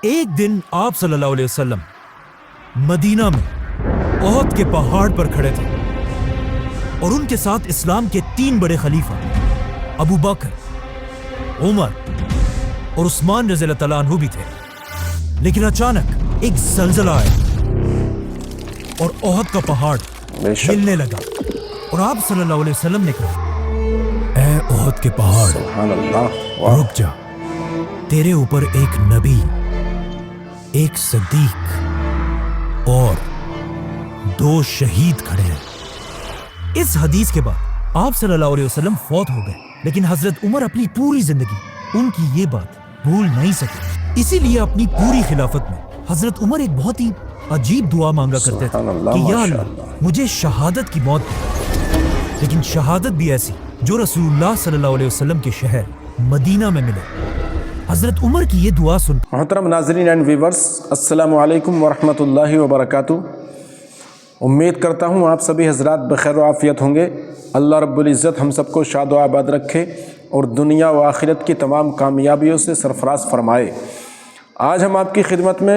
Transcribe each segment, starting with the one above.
एक दिन आप सल्लल्लाहु अलैहि वसल्लम मदीना में ओहद के पहाड़ पर खड़े थे और उनके साथ इस्लाम के 3 बड़े खलीफा अबू बकर, उमर और उस्मान रज़ियल्लाहु तआला अन्हु भी थे। लेकिन अचानक एक ज़लज़ला आया और ओहद का पहाड़ हिलने लगा और आप सल्लल्लाहु अलैहि वसल्लम ने कहा, ऐ ओहद के पहाड़, रुक जा, तेरे ऊपर एक नबी, एक सदीक और 2 शहीद खड़े हैं। इस हदीस के बाद आप सल्लल्लाहु अलैहि वसल्लम फौत हो गए, लेकिन हजरत उमर अपनी पूरी जिंदगी उनकी ये बात भूल नहीं सके। इसीलिए अपनी पूरी खिलाफत में हजरत उमर एक बहुत ही अजीब दुआ मांगा करते थे कि या अल्लाह मुझे शहादत की मौत दे, लेकिन शहादत भी ऐसी जो रसूलुल्लाह सल्लल्लाहु अलैहि वसल्लम के शहर मदीना में मिले। हजरत उमर की ये दुआ सुन मोहतरम नाज़रीन एंड व्यूवर्स, अस्सलामु अलैकुम वरहमतुल्लाहि वबरकातुहू। उम्मीद करता हूँ आप सभी हजरात बखैर आफ़ियत होंगे। अल्लाह रब्बुल इज़्ज़त हम सबको शाद व आबाद रखे और दुनिया व आखिरत की तमाम कामयाबियों से सरफराज फरमाए। आज हम आपकी खिदमत में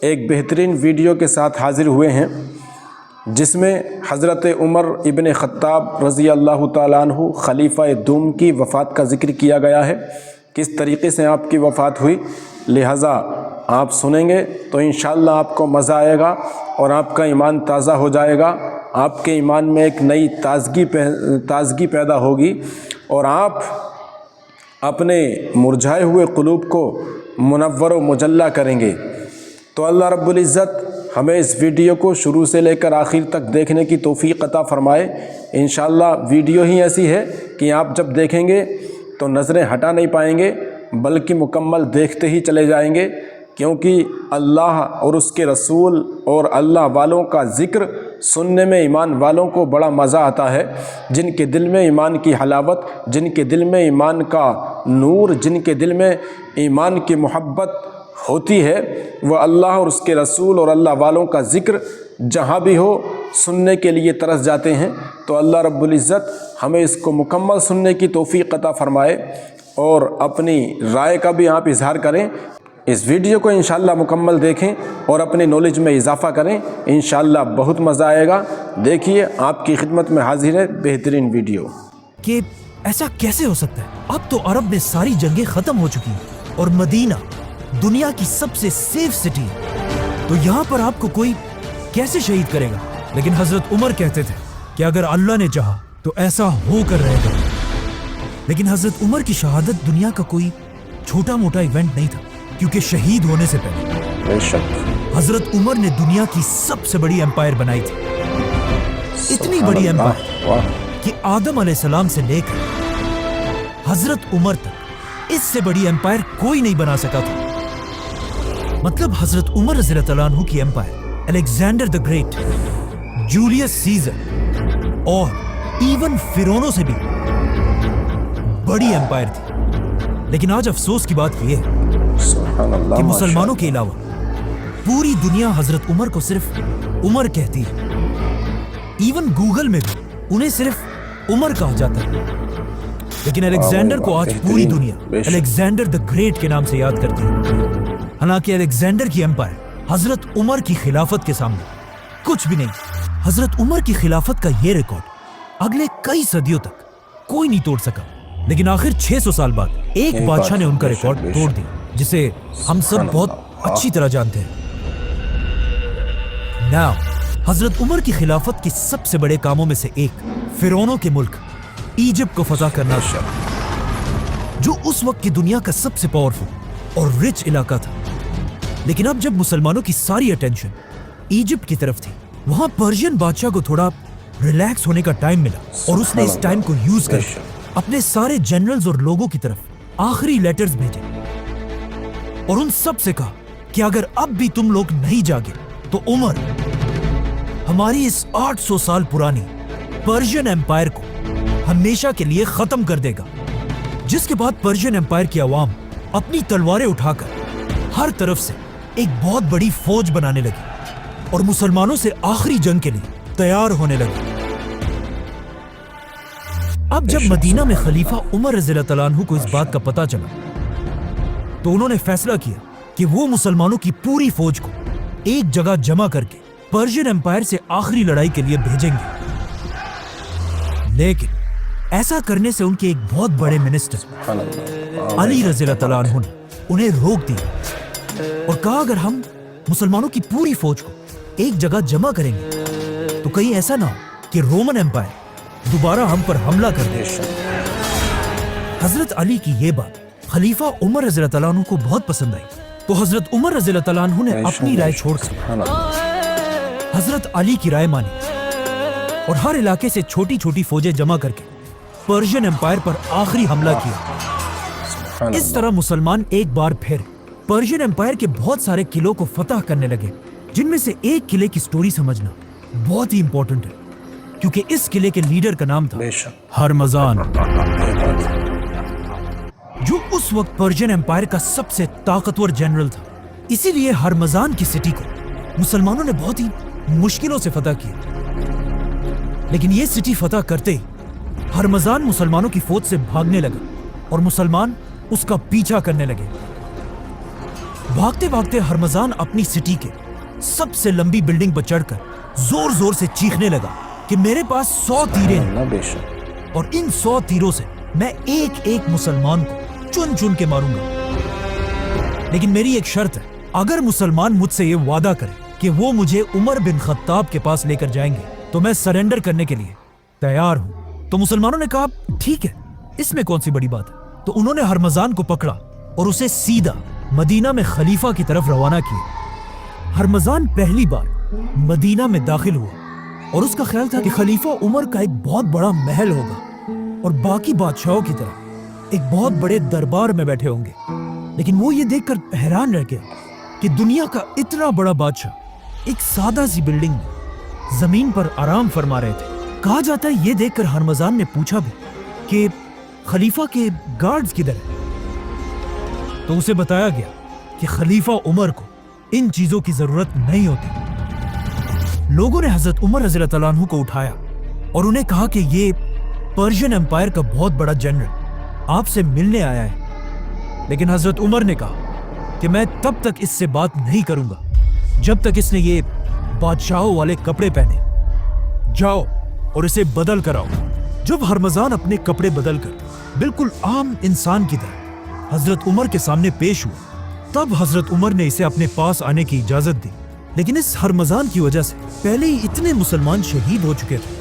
एक बेहतरीन वीडियो के साथ हाज़िर हुए हैं, जिसमें हज़रत उमर इब्न ख़त्ताब रज़ी अल्लाह तआला अन्हु खलीफा दूम की वफ़ात का ज़िक्र किया गया है। किस तरीक़े से आपकी वफ़ात हुई, लिहाजा आप सुनेंगे तो इंशाअल्लाह आपको मज़ा आएगा और आपका ईमान ताज़ा हो जाएगा। आपके ईमान में एक नई ताज़गी पैदा होगी और आप अपने मुरझाए हुए क़ुलूब को मुनव्वर व मुजल्ला करेंगे। तो अल्लाह रब्बुल इज़्ज़त हमें इस वीडियो को शुरू से लेकर आखिर तक देखने की तौफ़ीक़ अता फ़रमाए। इंशाअल्लाह वीडियो ही ऐसी है कि आप जब देखेंगे तो नज़रें हटा नहीं पाएंगे, बल्कि मुकम्मल देखते ही चले जाएंगे, क्योंकि अल्लाह और उसके रसूल और अल्लाह वालों का ज़िक्र सुनने में ईमान वालों को बड़ा मज़ा आता है। जिनके दिल में ईमान की हलावत, जिनके दिल में ईमान का नूर, जिनके दिल में ईमान की मोहब्बत होती है, वह अल्लाह और उसके रसूल और अल्लाह वालों का ज़िक्र जहाँ भी हो सुनने के लिए तरस जाते हैं। तो अल्लाह रब्बुल इज़्ज़त हमें इसको मुकम्मल सुनने की तौफ़ीक़ अता फ़रमाए और अपनी राय का भी आप इज़हार करें। इस वीडियो को इंशाअल्लाह मुकम्मल देखें और अपनी नॉलेज में इजाफ़ा करें, इंशाअल्लाह बहुत मज़ा आएगा। देखिए, आपकी खिदमत में हाजिर है बेहतरीन वीडियो। कि ऐसा कैसे हो सकता है? अब तो अरब में सारी जंगें ख़त्म हो चुकी हैं और मदीना दुनिया की सबसे सेफ सिटी है, तो यहाँ पर आपको कोई कैसे शहीद करेगा? लेकिन हजरत उमर कहते थे कि अगर अल्लाह ने चाहा तो ऐसा होकर रहेगा। लेकिन हजरत उमर की शहादत दुनिया का कोई छोटा मोटा इवेंट नहीं था, क्योंकि शहीद होने से पहले हजरत उमर ने दुनिया की सबसे बड़ी एम्पायर बनाई थी। इतनी बड़ी एम्पायर कि आदम अलैहिस्सलाम से लेकर हजरत उमर तक इससे बड़ी एम्पायर कोई नहीं बना सका था। मतलब हजरत उमर रज़ियल्लाहु तआला अन्हु की empire Alexander the great, Julius Caesar और इवन फिरौनों से भी बड़ी एम्पायर थी। लेकिन आज अफसोस की बात यह है कि मुसलमानों के अलावा पूरी दुनिया हजरत उमर को सिर्फ उमर कहती है। इवन गूगल में भी उन्हें सिर्फ उमर कहा जाता है। लेकिन अलेक्जेंडर को आज पूरी दुनिया अलेक्जेंडर द ग्रेट के नाम से याद करती है। हालांकि अलेक्जेंडर की एम्पायर हजरत उमर की खिलाफत के सामने कुछ भी नहीं। हजरत उमर की खिलाफत का ये रिकॉर्ड अगले कई सदियों तक कोई नहीं तोड़ सका। लेकिन आखिर 600 साल बाद एक बादशाह ने उनका रिकॉर्ड तोड़ दिया, जिसे हम सब बहुत अच्छी तरह जानते हैं। नाउ हजरत उमर की खिलाफत के सबसे बड़े कामों में से एक फिरौनों के मुल्क इजिप्ट को फतह करना था, जो उस वक्त की दुनिया का सबसे पावरफुल और रिच इलाका था। लेकिन अब जब मुसलमानों की सारी अटेंशन इजिप्ट की तरफ थी, वहां पर्शियन बादशाह को थोड़ा रिलैक्स होने का टाइम मिला और उसने इस टाइम को यूज कर अपने सारे जनरल्स और लोगों की तरफ आखिरी लेटर्स भेजे और उन सब से कहा कि अगर अब भी तुम लोग नहीं जागे तो उमर हमारी इस 800 साल पुरानी पर्शियन एम्पायर को हमेशा के लिए खत्म कर देगा। जिसके बाद पर्शियन एम्पायर की आवाम अपनी तलवारें उठाकर हर तरफ से एक बहुत बड़ी फौज बनाने लगी और मुसलमानों से आखिरी जंग के लिए तैयार होने लगी। अब जब मदीना में खलीफा उमर रज़ियल्लाहु तआला अन्हु को इस बात का पता चला, तो उन्होंने फैसला किया کہ وہ مسلمانوں کی پوری فوج کو ایک جگہ جمع کر کے پرشین امپائر سے آخری لڑائی کے لیے بھیجیں گے، لیکن ایسا کرنے سے ان کے ایک بہت بڑے منسٹر علی رضی اللہ تعالیٰ عنہ نے انہیں روک دیا اور کہا اگر ہم مسلمانوں کی پوری فوج کو ایک جگہ جمع کریں گے تو کہیں ایسا نہ ہو کہ رومن امپائر دوبارہ ہم پر حملہ کر دے۔ حضرت علی کی یہ بات خلیفہ عمر رضی اللہ تعالیٰ عنہ کو بہت پسند آئی، تو حضرت عمر رضی اللہ تعالیٰ عنہ نے اپنی رائے چھوڑ کر حضرت علی کی رائے مانی اور ہر علاقے سے چھوٹی چھوٹی فوجیں جمع کر کے پرشین امپائر پر آخری حملہ کیا۔ اس طرح مسلمان ایک بار پھر پرشین امپائر کے بہت سارے قلعوں کو فتح کرنے لگے، جن میں سے ایک قلعے کی سٹوری سمجھنا بہت ہی امپورٹنٹ ہے، کیونکہ اس قلعے کے لیڈر کا نام تھا ہرمزان، جو اس وقت پرشین امپائر کا سب سے طاقتور جنرل تھا۔ اسی لیے ہرمزان کی سٹی کو مسلمانوں نے بہت ہی مشکلوں سے فتح کیا، لیکن یہ سٹی فتح کرتے ہی ہرمزان مسلمانوں کی فوج سے بھاگنے لگا اور مسلمان اس کا پیچھا کرنے لگے۔ بھاگتے بھاگتے ہرمزان اپنی سٹی کے سب سے لمبی بلڈنگ پر چڑھ کر زور زور سے چیخنے لگا کہ میرے پاس 100 تیرے ہیں اور ان 100 تیروں سے میں ایک ایک مسلمان کو چن چن کے ماروں گا، لیکن میری ایک شرط ہے، اگر مسلمان مجھ سے یہ وعدہ کرے کہ وہ مجھے عمر بن خطاب کے پاس لے کر جائیں گے تو میں سرنڈر کرنے کے لیے تیار ہوں۔ تو مسلمانوں نے کہا ٹھیک ہے، اس میں کون سی بڑی بات ہے۔ تو انہوں نے ہرمزان کو پکڑا اور اسے سیدھا مدینہ میں خلیفہ کی طرف روانہ کیا۔ ہرمزان پہلی بار مدینہ میں داخل ہوا اور اس کا خیال تھا کہ خلیفہ عمر کا ایک بہت بڑا محل ہوگا اور باقی بادشاہوں کی طرح ایک بہت بڑے دربار میں بیٹھے ہوں گے، لیکن وہ یہ دیکھ کر حیران رہ گیا کہ دنیا کا اتنا بڑا بادشاہ ایک سادہ سی بلڈنگ میں زمین پر آرام فرما رہے تھے۔ کہا جاتا ہے یہ دیکھ کر ہرمزان نے پوچھا بھی کہ خلیفہ کے گارڈز کدھر ہیں، تو اسے بتایا گیا کہ خلیفہ عمر کو ان چیزوں کی ضرورت نہیں ہوتی۔ لوگوں نے حضرت عمر رضی اللہ تعالیٰ عنہ کو اٹھایا اور انہیں کہا کہ یہ پرشین امپائر کا بہت بڑا جنرل آپ سے ملنے آیا ہے، لیکن حضرت عمر نے کہا کہ میں تب تک اس سے بات نہیں کروں گا جب تک اس نے یہ بادشاہوں والے کپڑے پہنے، جاؤ اور اسے بدل کر آؤ۔ جب ہرمزان اپنے کپڑے بدل کر بالکل عام انسان کی طرح حضرت عمر کے سامنے پیش ہوا، تب حضرت عمر نے اسے اپنے پاس آنے کی اجازت دی، لیکن اس ہرمزان کی وجہ سے پہلے ہی اتنے مسلمان شہید ہو چکے تھے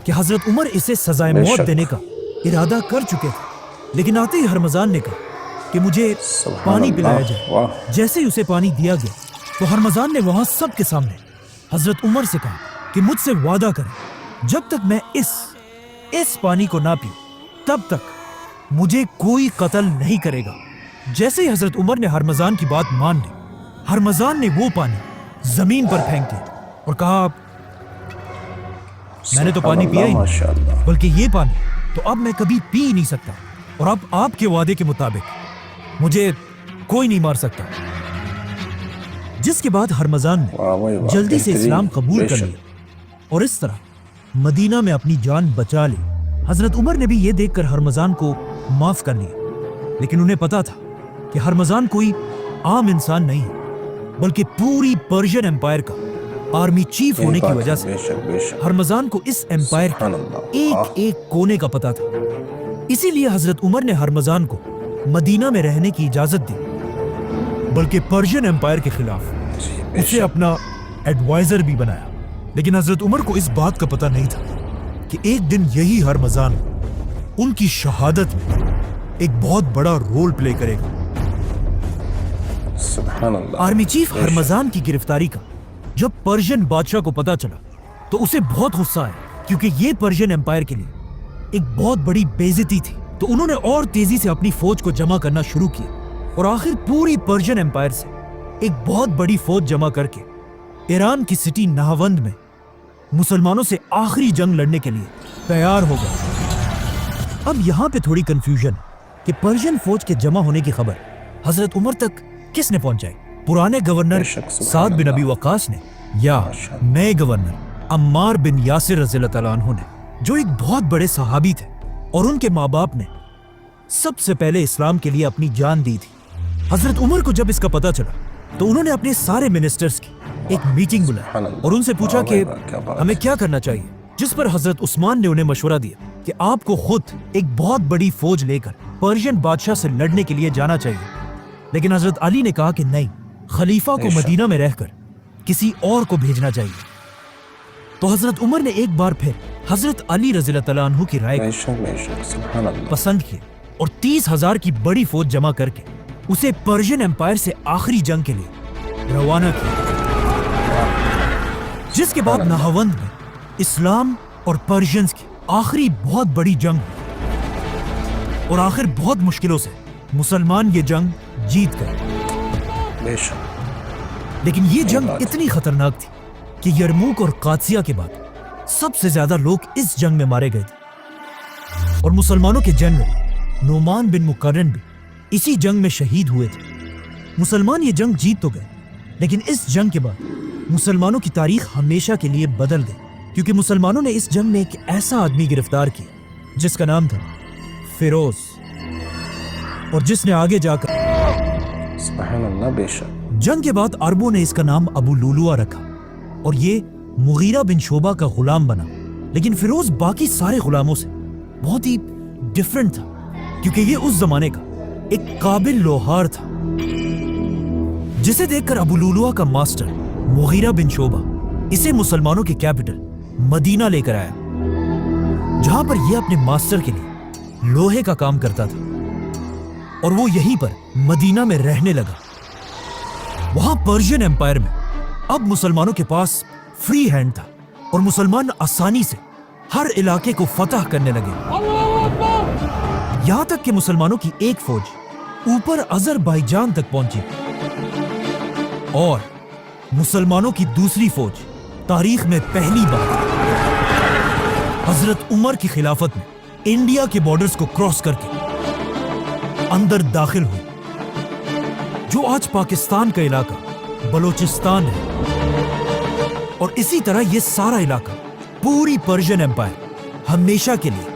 کہ حضرت عمر اسے سزائے موت دینے کا ارادہ کر چکے تھے۔ لیکن آتے ہی ہرمزان نے کہا کہ مجھے پانی پلایا جائے۔ جیسے ہی اسے پانی دیا گیا تو ہرمزان نے وہاں سب کے سامنے حضرت عمر سے کہا کہ مجھ سے وعدہ کریں جب تک میں اس پانی کو نہ پیوں تب تک مجھے کوئی قتل نہیں کرے گا۔ جیسے ہی حضرت عمر نے ہرمزان کی بات مان لی، ہرمزان نے وہ پانی زمین پر پھینک دیا اور کہا میں نے تو پانی پیا ہی نہیں، بلکہ یہ پانی تو اب میں کبھی پی ہی نہیں سکتا، اور اب آپ کے وعدے کے مطابق مجھے کوئی نہیں مار سکتا۔ جس کے بعد ہرمزان نے جلدی سے اسلام قبول کر لیا اور اس طرح مدینہ میں اپنی جان بچا لی۔ حضرت عمر نے بھی یہ دیکھ کر ہرمزان کو معاف کر لیا، لیکن انہیں پتا تھا کہ ہرمزان کوئی عام انسان نہیں ہے، بلکہ پوری پرشین امپائر کا آرمی چیف ہونے کی وجہ سے ہرمزان کو اس امپائر کے ایک ایک کونے کا پتا تھا۔ اسی لیے حضرت عمر نے ہرمزان کو مدینہ میں رہنے کی اجازت دی، بلکہ پرشین امپائر کے خلاف اسے اپنا ایڈوائزر بھی بنایا۔ لیکن حضرت عمر کو اس بات کا پتہ نہیں تھا کہ ایک دن یہی ہرمزان ان کی شہادت میں ایک بہت بڑا رول پلے کرے گا۔ سبحان اللہ۔ آرمی چیف ہرمزان کی گرفتاری کا جب پرشین بادشاہ کو پتا چلا تو اسے بہت غصہ آیا، کیونکہ یہ پرشین امپائر کے لیے ایک بہت بڑی بے عزتی تھی۔ تو انہوں نے اور تیزی سے اپنی فوج کو جمع کرنا شروع کیا اور آخر پوری پرشین امپائر سے ایک بہت بڑی فوج جمع کر کے ایران کی سٹی نہاوند میں مسلمانوں سے آخری جنگ لڑنے کے لیے تیار ہو گئے۔ اب یہاں پہ تھوڑی کنفیوژن ہے کہ پرشین فوج کے جمع ہونے کی خبر حضرت عمر تک کس نے پہنچائی؟ پرانے گورنر سعد بن ابی وقاص نے یا نئے گورنر عمار بن یاسر رضی اللہ تعالیٰ عنہ نے، جو ایک بہت بڑے صحابی تھے اور ان کے ماں باپ نے سب سے پہلے اسلام کے لیے اپنی جان دی تھی؟ حضرت عمر کو جب اس का पता चला तो उन्होंने अपने सारे मिनिस्टर्स की एक मीटिंग बुलाई और उनसे पूछा कि हमें क्या करना चाहिए, जिस पर हजरत उस्मान ने उन्हें मशवरा दिया कि आपको खुद एक बहुत बड़ी फौज लेकर पर्शियन बादशाह से लड़ने के लिए जाना चाहिए। लेकिन हजरत अली ने कहा कि नहीं, खलीफा को मदीना में रहकर किसी और को भेजना चाहिए। तो हजरत उमर ने एक बार फिर हजरत अली रज़ियल्लाहु तआला अन्हु की राय को पसंद की और 30,000 की बड़ी फौज जमा करके उसे पर्शियन एम्पायर से आखिरी जंग के लिए रवाना किया, जिसके बाद नाहवंद में इस्लाम और पर्शियंस की आखिरी बहुत बड़ी जंग हुई और आखिर बहुत मुश्किलों से मुसलमान ये जंग जीत गए। लेकिन ये जंग इतनी खतरनाक थी कि यरमूक और कादसिया के बाद सबसे ज्यादा लोग इस जंग में मारे गए थे और मुसलमानों के जनरल नोमान बिन मुकर्रन भी इसी जंग में शहीद हुए थे। मुसलमान ये जंग जीत तो गए, लेकिन इस जंग के बाद मुसलमानों की तारीख हमेशा के लिए बदल गई, क्योंकि मुसलमानों ने इस जंग में एक ऐसा आदमी गिरफ्तार किया जिसका नाम था फिरोज, और जिसने आगे जाकर जंग के बाद अरबों ने इसका नाम अबू लुलुआ रखा और ये मुगीरा बिन शोबा का गुलाम बना। लेकिन फिरोज बाकी सारे गुलामों से बहुत ही डिफरेंट था, क्योंकि ये उस जमाने का एक काबिल लोहार था, जिसे देखकर अबू लुलुआ का मास्टर मुगीरा बिन शोबा इसे मुसलमानों के कैपिटल मदीना लेकर आया, जहां पर यह अपने मास्टर के लिए लोहे का काम करता था और वो यहीं पर मदीना में रहने लगा। वहां पर्शियन एम्पायर में अब मुसलमानों के पास फ्री हैंड था और मुसलमान आसानी से हर इलाके को फतह करने लगे, यहां तक कि मुसलमानों की एक फौज ऊपर अजरबैजान तक पहुंची और मुसलमानों की दूसरी फौज तारीख में पहली बार हजरत उमर की खिलाफत में इंडिया के बॉर्डर्स को क्रॉस करके अंदर दाखिल हुई, जो आज पाकिस्तान का इलाका बलोचिस्तान है। और इसी तरह यह सारा इलाका पूरी पर्शियन एम्पायर हमेशा के लिए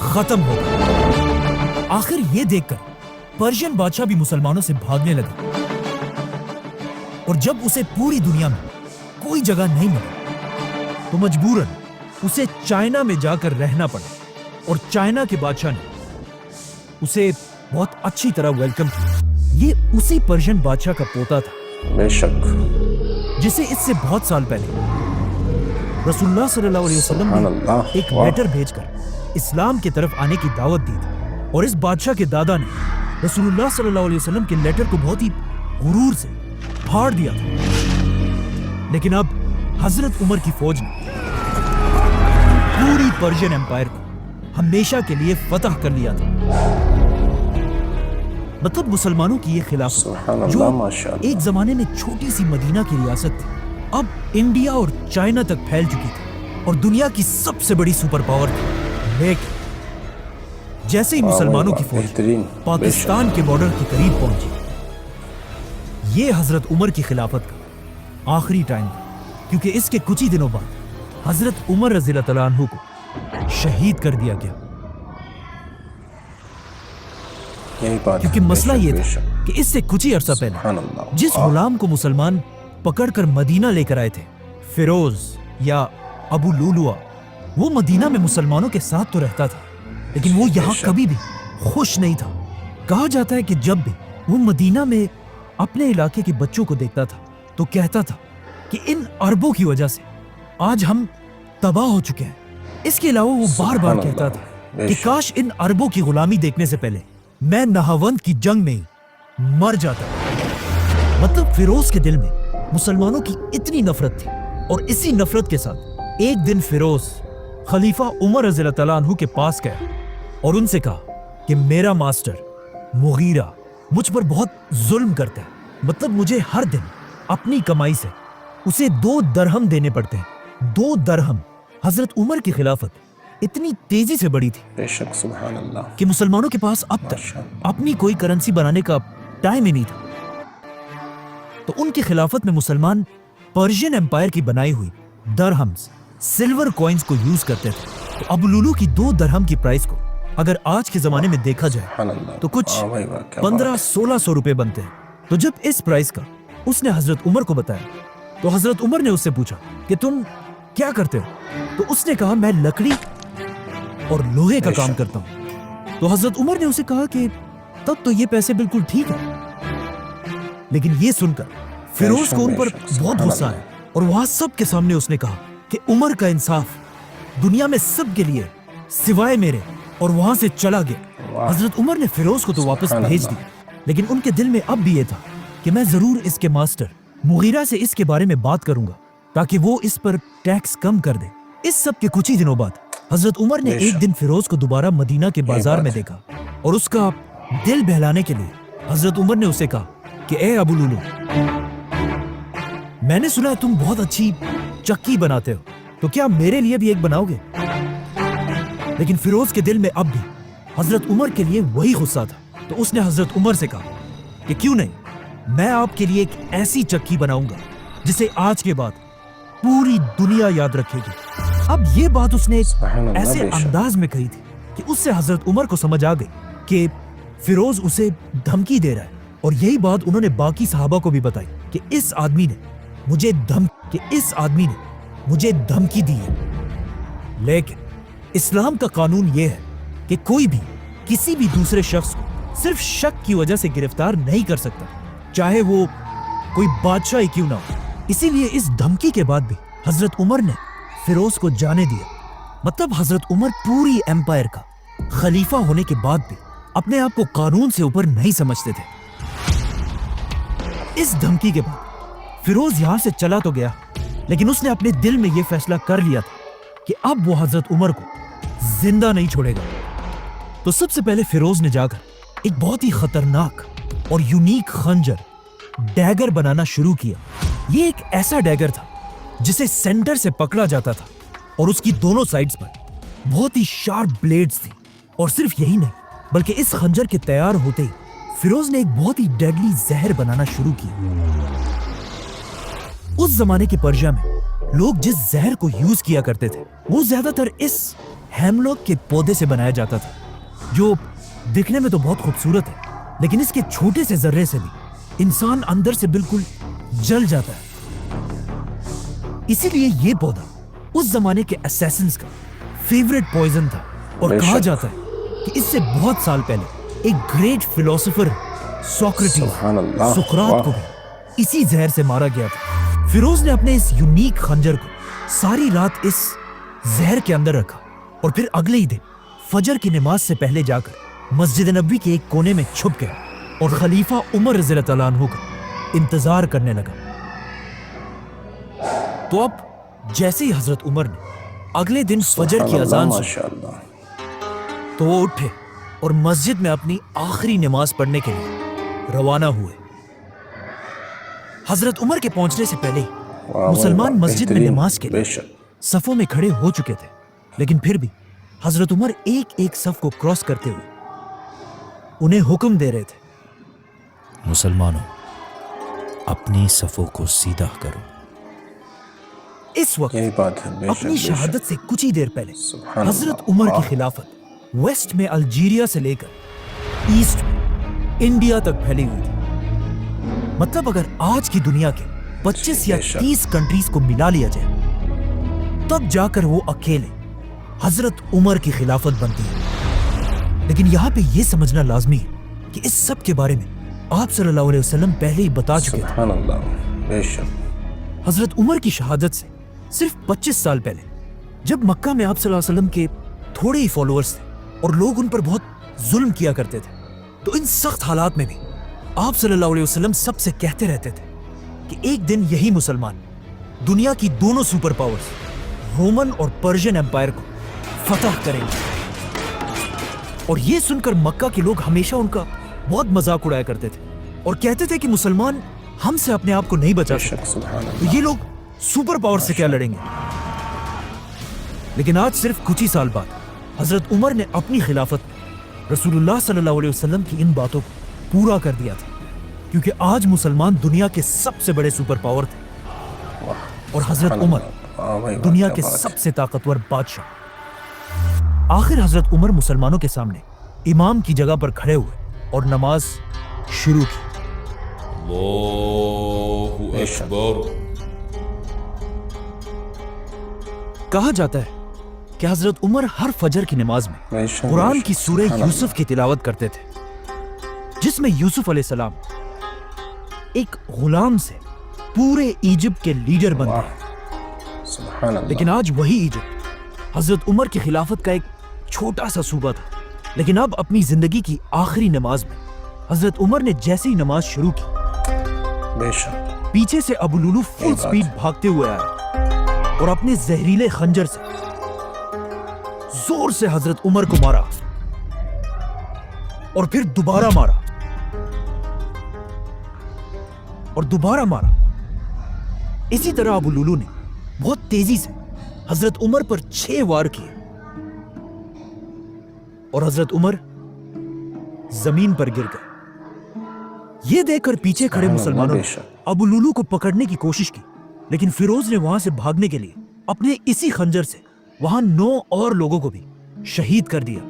खत्म हो गया। आखिर यह देखकर पर्शियन बादशाह भी मुसलमानों से भागने लगा और जब उसे पूरी दुनिया में कोई जगह नहीं मिली तो मजबूरन उसे चाइना में जाकर रहना पड़ा और चाइना के बादशाह ने उसे बहुत अच्छी तरह वेलकम किया। ये उसी पर्शियन बादशाह का पोता था, बेशक, जिसे इससे बहुत साल पहले रसूलुल्लाह सल्लल्लाहु अलैहि वसल्लम ने एक लेटर भेजकर इस्लाम की तरफ आने की दावत दी थी और इस बादशाह के दादा ने रसूलुल्लाह सल्लल्लाहु अलैहि वसल्लम के लेटर को बहुत ही गुरूर से फाड़ दिया था। लेकिन अब हजरत उमर की फौज ने पूरी पर्शियन एम्पायर को हमेशा के लिए फतह कर लिया था। मतलब मुसलमानों की ये खिलाफत, जो एक जमाने में छोटी सी मदीना की रियासत थी, अब इंडिया और चाइना तक फैल चुकी थी और दुनिया की सबसे बड़ी सुपर पावर थी। लेकिन जैसे ही मुसलमानों की फौज पाकिस्तान के बॉर्डर के करीब पहुंची, ये हजरत उमर की खिलाफत का आखिरी टाइम था, क्योंकि इसके कुछ ही दिनों बाद हजरत उमर रज़ियल्लाहु तआला अन्हु को शहीद कर दिया गया। क्योंकि मसला ये था कि इससे कुछ ही अरसा पहले जिस गुलाम को मुसलमान पकड़कर मदीना लेकर आए थे, फिरोज या अबू लुलुआ, वो मदीना में मुसलमानों के साथ तो रहता था, लेकिन वो यहाँ कभी भी खुश नहीं था। कहा जाता है कि जब भी वो मदीना में अपने इलाके के बच्चों को देखता था तो कहता था कि इन अरबों की वजह से आज हम तबाह हो चुके हैं। इसके अलावा वो बार बार कहता था कि काश इन अरबों की गुलामी देखने से पहले मैं नाहवंद की जंग में ही मर जाता। मतलब फिरोज के दिल में मुसलमानों की इतनी नफरत थी और इसी नफरत के साथ एक दिन फिरोज खलीफा उमर रज़ियल्लाहु तआला अन्हु के पास गया और उनसे कहा कि मेरा मास्टर मुगीरा मुझ पर बहुत जुल्म करता है। मतलब मुझे हर दिन अपनी कमाई से उसे 2 दरहम देने पड़ते हैं। 2 दरहम। हजरत उमर की खिलाफत इतनी तेजी से बढ़ी थी बेशक, सुभान अल्लाह, कि मुसलमानों के पास अब तक अपनी कोई करेंसी बनाने का टाइम ही नहीं था। तो उनकी खिलाफत में मुसलमान पर्शियन एम्पायर की बनाई हुई दरहम्स, सिल्वर कॉइन्स को यूज करते थे। तो अबू लुलु की 2 दरहम की प्राइस को अगर आज के जमाने में देखा जाए सुभान अल्लाह। तो कुछ वाह भाई वाह, क्या 1500-1600 रुपए बनते हैं। तो जब इस प्राइस का उसने हजरत उमर को बताया तो हजरत उमर ने उससे पूछा कि तुम क्या करते हो? तो उसने कहा मैं लकड़ी और लोहे का काम करता हूं। तो हजरत उमर ने उसे कहा कि तब तो ये पैसे बिल्कुल ठीक है। लेकिन ये सुनकर फिरोज को उन पर बहुत गुस्सा आया और वहां सबके सामने उसने कहा कि उमर का इंसाफ दुनिया में सबके लिए सिवाय मेरे, और वहां से चला गया। हजरत उमर ने फिरोज को तो वापस भेज दिया, लेकिन उनके दिल में अब भी ये था कि मैं जरूर इसके मास्टर मुगीरा से इसके बारे में बात करूंगा ताकि वो इस पर टैक्स कम कर दे। इस सब के कुछ ही दिनों बाद हजरत उमर ने एक दिन फिरोज को दोबारा मदीना के बाजार में देखा और उसका दिल बहलाने के लिए हजरत उमर ने उसे कहा कि ए अबू लुलू, मैंने सुना है तुम बहुत अच्छी चक्की बनाते हो, तो क्या मेरे लिए भी एक बनाओगे? लेकिन फिरोज के दिल में अब भी हजरत उमर के लिए वही गुस्सा था। तो उसने हजरत उमर से कहा कि क्यों नहीं, मैं आपके लिए एक ऐसी चक्की बनाऊंगा जिसे आज के बाद पूरी दुनिया याद रखेगी। अब ये बात उसने एक ऐसे अंदाज में कही थी कि उससे हजरत उमर को समझ आ गई कि फिरोज उसे धमकी दे रहा है, और यही बात उन्होंने बाकी सहाबा को भी बताई कि इस आदमी ने मुझे धमकी दी है। लेकिन इस्लाम का कानून यह है कि कोई भी किसी भी दूसरे शख्स को सिर्फ शक की वजह से गिरफ्तार नहीं कर सकता, चाहे वो कोई बादशाह ही क्यों ना हो। इसीलिए इस धमकी के बाद भी हजरत उमर ने फिरोज को जाने दिया। मतलब हजरत उमर पूरी एम्पायर का खलीफा होने के बाद भी अपने आप को कानून से ऊपर नहीं समझते थे। इस धमकी के बाद फिरोज यहां से चला तो गया, लेकिन उसने अपने दिल में यह फैसला कर लिया था कि अब वो हजरत उमर को जिंदा नहीं छोड़ेगा। तो सबसे पहले फिरोज ने जाकर एक बहुत ही खतरनाक और यूनिक खंजर डैगर बनाना शुरू किया। ये एक ऐसा डैगर था जिसे सेंटर से पकड़ा जाता था और उसकी दोनों साइड्स पर बहुत ही शार्प ब्लेड्स थी। और सिर्फ यही नहीं, बल्कि इस खंजर के तैयार होते ही फिरोज ने एक बहुत ही डेडली जहर बनाना शुरू किया। उस जमाने के पर्शिया में लोग जिस जहर को यूज किया करते थे वो ज्यादातर इस हेमलॉक के पौधे से बनाया जाता था, जो दिखने में तो बहुत खूबसूरत है, लेकिन इसके छोटे से जर्रे से भी इंसान अंदर से बिल्कुल जल जाता है। इसीलिए ये पौधा उस जमाने के असैसिन्स का फेवरेट पॉइजन था, और कहा जाता है कि इससे बहुत साल पहले एक ग्रेट फिलोसोफर सोक्रेटिस सुकरात को भी इसी जहर से मारा गया था। फिरोज ने अपने इस यूनिक खंजर को सारी रात इस जहर के अंदर रखा और फिर अगले ही दिन फजर की नमाज से पहले जाकर मस्जिद नबवी के एक कोने में छुप गया और खलीफा उमर रज़ियल्लाहु अन्हु का इंतजार करने लगा। तो अब जैसे ही हजरत उमर ने अगले दिन फजर की अजान सुनी तो वो उठे और मस्जिद में अपनी आखिरी नमाज पढ़ने के लिए रवाना हुए। हजरत उमर के पहुंचने से पहले मुसलमान मस्जिद में नमाज के लिए सफों में खड़े हो चुके थे, लेकिन फिर भी हजरत उमर एक एक सफ को क्रॉस करते हुए उन्हें हुक्म दे रहे थे, मुसलमानों, अपनी सफों को सीधा करो। इस वक्त अपनी शहादत से कुछ ही देर पहले हजरत उमर की खिलाफत वेस्ट में अल्जीरिया से लेकर ईस्ट में इंडिया तक फैली हुई थी। मतलब अगर आज की दुनिया के 25 या 30 कंट्रीज को मिला लिया जाए तब जाकर वो अकेले हजरत उमर की खिलाफत बनती है। लेकिन यहाँ पे ये समझना लाजमी है कि इस सब के बारे में आप सल्लल्लाहु अलैहि वसल्लम पहले ही बता चुके थे। हजरत उमर की शहादत से सिर्फ 25 साल पहले जब मक्का में आप सल्लल्लाहु अलैहि वसल्लम के थोड़े ही फॉलोअर्स थे और लोग उन पर बहुत जुल्म किया करते थे, तो इन सख्त हालात में भी आप सल्लल्लाहु अलैहि वसल्लम सबसे कहते रहते थे कि एक दिन यही मुसलमान दुनिया की दोनों सुपर पावर्स रोमन और पर्शियन एम्पायर को फतह करेंगे। और ये सुनकर मक्का के लोग हमेशा उनका बहुत मजाक उड़ाया करते थे और कहते थे कि मुसलमान हमसे अपने आप को नहीं बचा सकते, तो ये लोग सुपर पावर से क्या लड़ेंगे। लेकिन आज सिर्फ कुछ ही साल बाद हजरत उमर ने अपनी खिलाफत में रसूलुल्लाह सल्लल्लाहु अलैहि वसल्लम की इन बातों को पूरा कर दिया था, क्योंकि आज मुसलमान दुनिया के सबसे बड़े सुपर पावर थे और हजरत उमर दुनिया के सबसे ताकतवर बादशाह। आखिर हजरत उमर मुसलमानों के सामने इमाम की जगह पर खड़े हुए और नमाज शुरू की। अल्लाहु अकबर। कहा जाता है कि हजरत उमर हर फजर की नमाज में बेशक, कुरान बेशक, की सूरह सुभान यूसुफ की तिलावत करते थे, जिसमें यूसुफ अलैहिस्सलाम एक गुलाम से पूरे इजिप्ट के लीडर बन गए। सुभान अल्लाह। लेकिन आज वही इजिप्ट हजरत उमर की खिलाफत का एक छोटा सा सूबा था। लेकिन अब अपनी जिंदगी की आखिरी नमाज में हजरत उमर ने जैसे ही नमाज शुरू की, बेशक, पीछे से अबू लुलू फुल बात स्पीड भागते हुए आया और अपने जहरीले खंजर से जोर से हजरत उमर को मारा और फिर दोबारा मारा और दोबारा मारा। इसी तरह अबू लुलू ने बहुत तेजी से हजरत उमर पर 6 वार किए और हजरत उमर जमीन पर गिर गए। यह देखकर पीछे खड़े मुसलमानों ने अबू लुलू को पकड़ने की कोशिश की, लेकिन फिरोज ने वहां से भागने के लिए अपने इसी खंजर से वहां 9 और लोगों को भी शहीद कर दिया।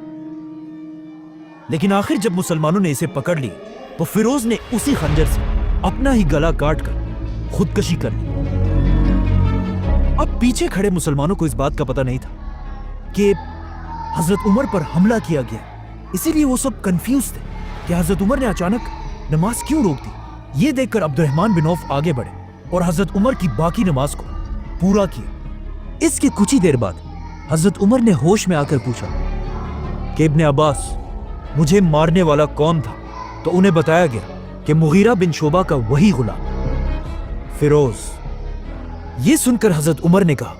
लेकिन आखिर जब मुसलमानों ने इसे पकड़ लिया तो फिरोज ने उसी खंजर से अपना ही गला काटकर खुदकशी कर ली। अब पीछे खड़े मुसलमानों को इस बात का पता नहीं था कि हजरत उमर पर हमला किया गया, इसीलिए वो सब कंफ्यूज थे कि हजरत उमर ने अचानक नमाज क्यों रोक दी। ये देखकर अब्दुर्रहमान बिन औफ आगे बढ़े और हजरत उमर की बाकी नमाज को पूरा किया। इसके कुछ ही देर बाद हजरत उमर ने होश में आकर पूछा कि इब्ने अब्बास, मुझे मारने वाला कौन था? तो उन्हें बताया गया कि मुगीरा बिन शोबा का वही गुलाम फिरोज। ये सुनकर हजरत उमर ने कहा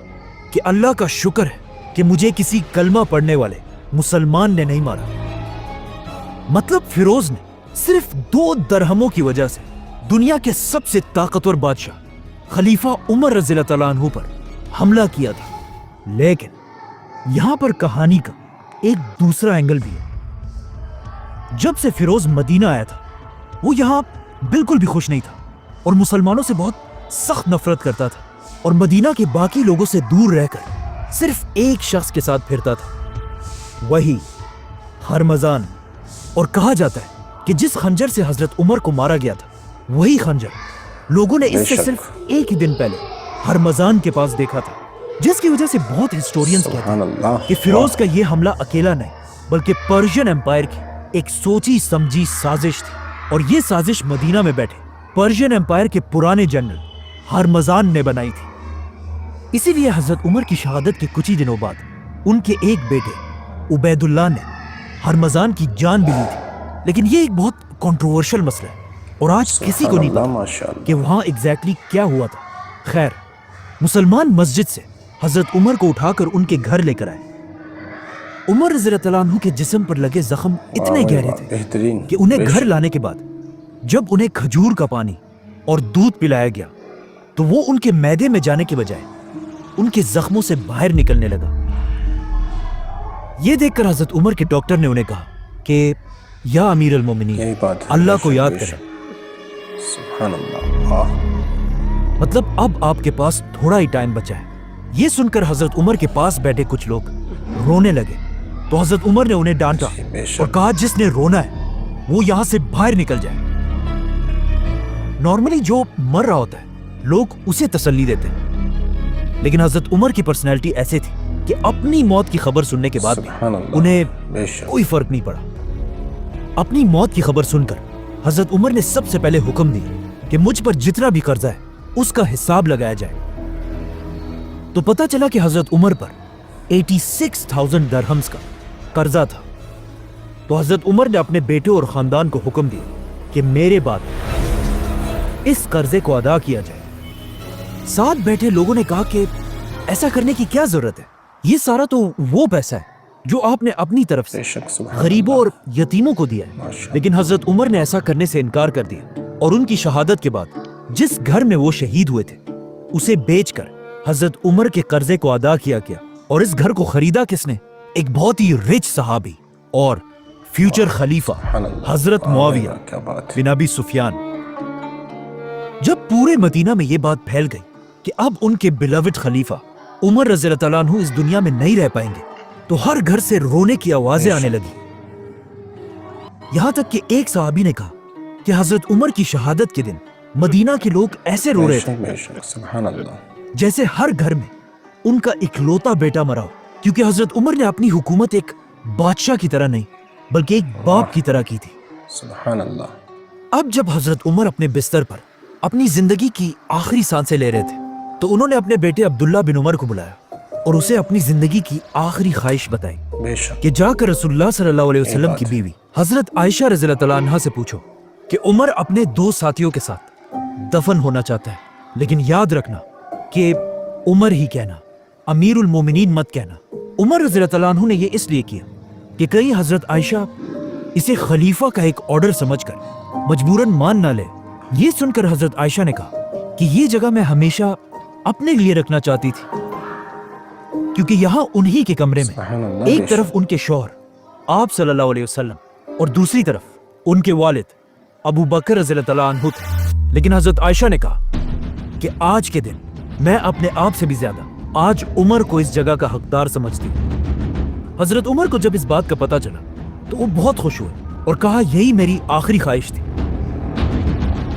कि अल्लाह का शुक्र है कि मुझे किसी कलमा पढ़ने वाले मुसलमान ने नहीं मारा। मतलब फिरोज ने सिर्फ 2 दरहमों की वजह से दुनिया के सबसे ताकतवर बादशाह खलीफा उमर रज़ियल्लाहु तआला अन्हु पर हमला किया था। लेकिन यहां पर कहानी का एक दूसरा एंगल भी है। जब से फिरोज मदीना आया था, वो यहां बिल्कुल भी खुश नहीं था और मुसलमानों से बहुत सख्त नफरत करता था और मदीना के बाकी लोगों से दूर रहकर सिर्फ एक शख्स के साथ फिरता था, वही हरमजान। और कहा जाता है कि जिस खंजर से हजरत उमर को मारा गया था, वही खंजर लोगों ने इससे सिर्फ एक ही दिन पहले हरमजान के पास देखा था, जिसकी वजह से बहुत हिस्टोरियंस कहते हैं कि फिरोज का यह हमला अकेला नहीं बल्कि पर्शियन एम्पायर की एक सोची समझी साजिश थी। और यह साजिश मदीना में बैठे पर्शियन एम्पायर के पुराने जनरल हरमजान ने बनाई थी। इसीलिए हजरत उमर की शहादत के कुछ ही दिनों बाद उनके एक बेटे उबैदुल्लाह ने हरमजान की जान भी ली थी। लेकिन यह एक बहुत कंट्रोवर्शियल मसला है और आज किसी को नहीं पता कि वहां एग्जैक्टली क्या हुआ था। खैर, मुसलमान मस्जिद से हजरत उमर को उठाकर उनके घर लेकर आए। उमर रज़ियल्लाहु तआला अन्हु के जिस्म पर लगे जख्म इतने गहरे थे कि उन्हें घर लाने के बाद जब उन्हें खजूर का पानी और दूध पिलाया गया तो वो उनके मैदे में जाने के बजाय उनके जख्मों से बाहर निकलने लगा। ये देखकर हजरत उमर के डॉक्टर ने उन्हें कहा कि या अमीर अल-मोमिनीन, अल्लाह को याद करें। सुभान अल्लाह। मतलब अब आपके पास थोड़ा ही टाइम बचा है। ये सुनकर हजरत उमर के पास बैठे कुछ लोग रोने लगे तो हजरत उमर ने उन्हें डांटा और कहा, जिसने रोना है वो यहां से बाहर निकल जाए। नॉर्मली जो मर रहा होता है लोग उसे तसल्ली देते हैं, लेकिन हजरत उमर की पर्सनैलिटी ऐसे थी कि अपनी मौत की खबर सुनने के बाद भी उन्हें कोई फर्क नहीं पड़ा। अपनी मौत की खबर सुनकर हजरत उमर ने सबसे पहले हुक्म दिया कि मुझ पर जितना भी कर्जा है उसका हिसाब लगाया जाए। तो पता चला कि हजरत उमर पर 86,000 दरहम्स का कर्जा था। तो हजरत उमर ने अपने बेटे और खानदान को हुक्म दिया कि मेरे बाद इस कर्जे को अदा किया जाए। साथ बैठे लोगों ने कहा कि ऐसा करने की क्या जरूरत है, ये सारा तो वो पैसा है जो आपने अपनी तरफ से गरीबों और यतीमों को दिया है। लेकिन हजरत उमर ने ऐसा करने से इनकार कर दिया और उनकी शहादत के बाद जिस घर में वो शहीद हुए थे उसे बेचकर हजरत उमर के कर्जे को अदा किया गया। और इस घर को खरीदा किसने? एक बहुत ही रिच सहाबी और फ्यूचर खलीफा हजरत मुआविया बिन अबी सुफियान। जब पूरे मदीना में ये बात फैल गई कि अब उनके बिलवड खलीफा उमर रज़ियल्लाहु तआला अन्हु इस दुनिया में नहीं रह पाएंगे, तो हर घर से रोने की आवाजें आने लगी। यहां तक कि एक सहाबी ने कहा कि हजरत उमर की शहादत के दिन मदीना के लोग ऐसे रो रहे थे बेशक, सुभान अल्लाह। जैसे हर घर में उनका इकलौता बेटा मरा हो, क्योंकि हजरत उमर ने अपनी हुकूमत एक बादशाह की तरह नहीं बल्कि एक बाप की तरह की थी। सुभान अल्लाह। अब जब हजरत उमर अपने बिस्तर पर अपनी जिंदगी की आखिरी सांसें ले रहे थे तो उन्होंने अपने बेटे अब्दुल्ला बिन उमर को बुलाया और उसे अपनी जिंदगी की आखिरी ख्वाहिश बताई बेशक, कि जाकर रसूलुल्लाह सल्लल्लाहु अलैहि वसल्लम की बीवी हजरत आयशा रज़ियल्लाहु तआला अन्हा से पूछो कि उमर अपने 2 साथियों के साथ दफन होना चाहता है, लेकिन याद रखना कि उमर ही कहना, अमीरुल मोमिनीन मत कहना। उमर रज़ियल्लाहु तआला अन्हु ने यह इसलिए किया कि कहीं हजरत आयशा इसे खलीफा का एक ऑर्डर समझकर मजबूरन मान ना ले। ये सुनकर हजरत आयशा ने कहा कि ये जगह मैं हमेशा अपने लिए रखना चाहती थी, क्योंकि यहाँ उन्हीं के कमरे में सुभान अल्लाह, एक बेशक। तरफ उनके शौहर आप सल्लल्लाहु अलैहि वसल्लम और दूसरी तरफ उनके वालिद अबू बकर रज़ियल्लाहु तआला अन्हु थे। लेकिन हजरत आयशा ने कहा कि आज के दिन मैं अपने आप से भी ज्यादा आज उमर को इस जगह का हकदार समझती हूँ। हजरत उमर को जब इस बात का पता चला तो वो बहुत खुश हुए और कहा यही मेरी आखिरी ख्वाहिश थी,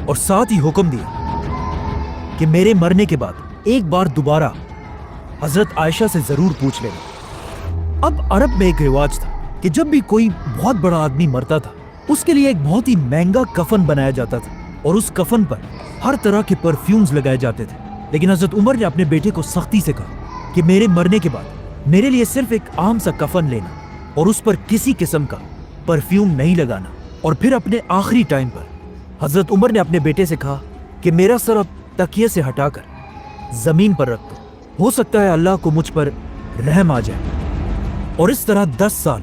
और साथ ही हुक्म दिया कि मेरे मरने के बाद एक बार दोबारा हजरत आयशा से जरूर पूछ लेना। अब अरब में एक रिवाज था कि जब भी कोई बहुत बड़ा आदमी मरता था उसके लिए एक बहुत ही महंगा कफन बनाया जाता था और उस कफन पर हर तरह के परफ्यूम्स लगाए जाते थे। लेकिन हजरत उमर ने अपने बेटे को सख्ती से कहा कि मेरे मरने के बाद मेरे लिए सिर्फ एक आम सा कफन लेना और उस पर किसी किस्म का परफ्यूम नहीं लगाना। और फिर अपने आखिरी टाइम पर हजरत उमर ने अपने बेटे से कहा कि मेरा सर अब तकिए से हटाकर जमीन पर रख दो, हो सकता है अल्लाह को मुझ पर रहम आ जाए। और इस तरह 10 साल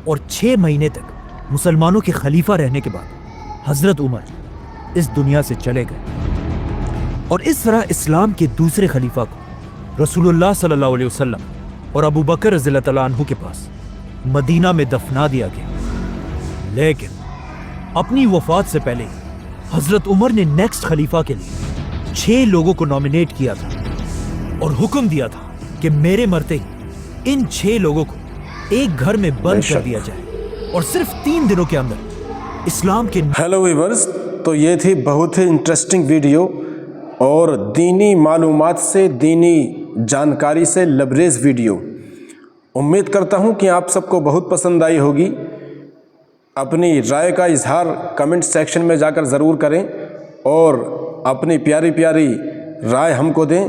और 6 महीने तक मुसलमानों के खलीफा रहने के बाद हजरत उमर इस दुनिया से चले गए। और इस तरह इस्लाम के दूसरे खलीफा को रसूलुल्लाह सल्लल्लाहु अलैहि वसल्लम और अबू बकर रज़ियल्लाहु तआला अन्हु के पास मदीना में दफना दिया गया। लेकिन अपनी वफात से पहले हजरत उमर ने नेक्स्ट खलीफा के लिए 6 लोगों को नॉमिनेट किया था और हुक्म दिया था कि मेरे मरते ही इन 6 लोगों को एक घर में बंद कर दिया जाए और सिर्फ 3 दिनों के अंदर इस्लाम के। हेलो व्यूअर्स, तो ये थी बहुत ही इंटरेस्टिंग वीडियो और दीनी मालूमात से, दीनी जानकारी से लबरेज वीडियो। उम्मीद करता हूँ कि आप सबको बहुत पसंद आई होगी। अपनी राय का इजहार कमेंट सेक्शन में जाकर ज़रूर करें और अपनी प्यारी प्यारी राय हमको दें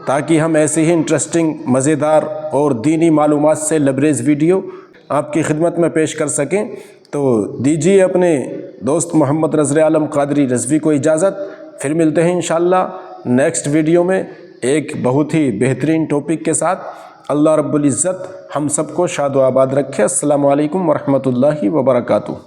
ताकि हम ऐसे ही इंटरेस्टिंग, मज़ेदार और दीनी मालूमात से लबरेज वीडियो आपकी खिदमत में पेश कर सकें। तो दीजिए अपने दोस्त मोहम्मद रज़ आलम क़ादरी रज़वी को इजाज़त। फिर मिलते हैं इंशाअल्लाह नेक्स्ट वीडियो में एक बहुत ही बेहतरीन टॉपिक के साथ। अल्लाह रब्बुल इज़्ज़त हम सबको शाद व आबाद रखे। अस्सलामु अलैकुम व रहमतुल्लाहि व बरकातुहू।